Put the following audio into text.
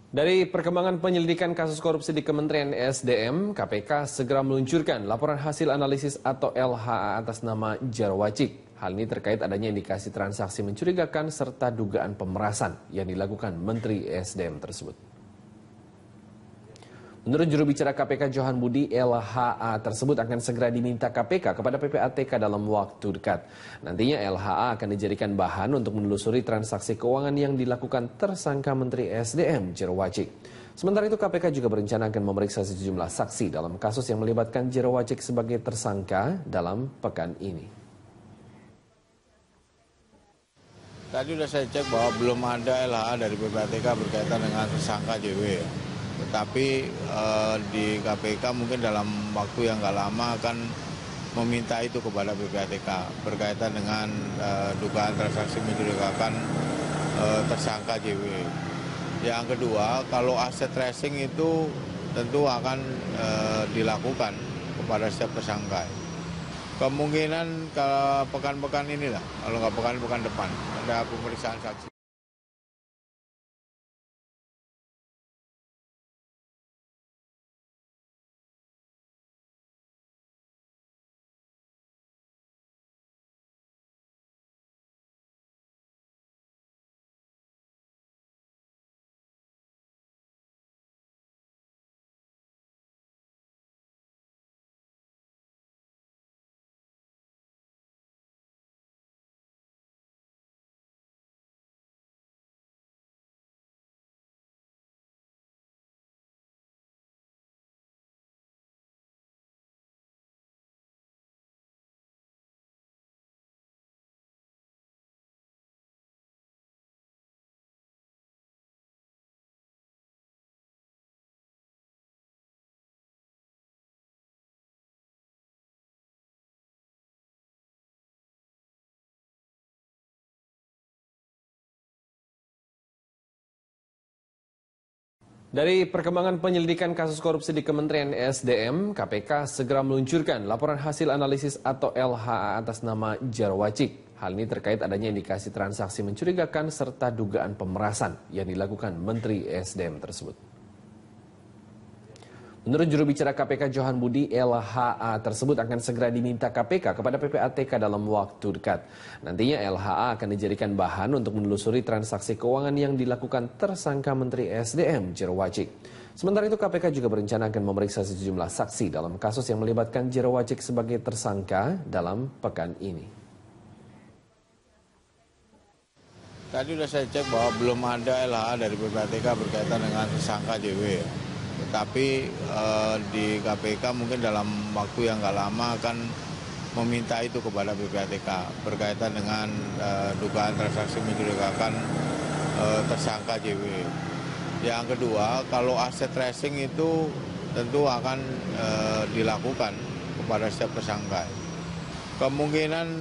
Dari perkembangan penyelidikan kasus korupsi di Kementerian SDM, KPK segera meluncurkan laporan hasil analisis atau LHA atas nama Jarowacik. Hal ini terkait adanya indikasi transaksi mencurigakan serta dugaan pemerasan yang dilakukan Menteri SDM tersebut. Menurut juru bicara KPK Johan Budi, LHA tersebut akan segera diminta KPK kepada PPATK dalam waktu dekat. Nantinya LHA akan dijadikan bahan untuk menelusuri transaksi keuangan yang dilakukan tersangka Menteri SDM Jarowacik. Sementara itu KPK juga berencana akan memeriksa sejumlah saksi dalam kasus yang melibatkan Jarowacik sebagai tersangka dalam pekan ini. Tadi sudah saya cek bahwa belum ada LHA dari PPATK berkaitan dengan tersangka JW. Tetapi di KPK mungkin dalam waktu yang nggak lama akan meminta itu kepada PPATK berkaitan dengan dugaan transaksi mencurigakan tersangka JW. Yang kedua, kalau aset tracing itu tentu akan dilakukan kepada setiap tersangka. Kemungkinan ke pekan-pekan inilah, kalau nggak pekan-pekan depan, ada pemeriksaan saksi. Dari perkembangan penyelidikan kasus korupsi di Kementerian SDM, KPK segera meluncurkan laporan hasil analisis atau LHA atas nama Jarowacik. Hal ini terkait adanya indikasi transaksi mencurigakan serta dugaan pemerasan yang dilakukan Menteri SDM tersebut. Menurut juru bicara KPK Johan Budi, LHA tersebut akan segera diminta KPK kepada PPATK dalam waktu dekat. Nantinya LHA akan dijadikan bahan untuk menelusuri transaksi keuangan yang dilakukan tersangka Menteri SDM Jarowacik. Sementara itu KPK juga berencana akan memeriksa sejumlah saksi dalam kasus yang melibatkan Jarowacik sebagai tersangka dalam pekan ini. Tadi sudah saya cek bahwa belum ada LHA dari PPATK berkaitan dengan tersangka JW. Tetapi di KPK mungkin dalam waktu yang nggak lama akan meminta itu kepada PPATK berkaitan dengan dugaan transaksi mencurigakan tersangka JW. Yang kedua, kalau aset tracing itu tentu akan dilakukan kepada setiap tersangka. Kemungkinan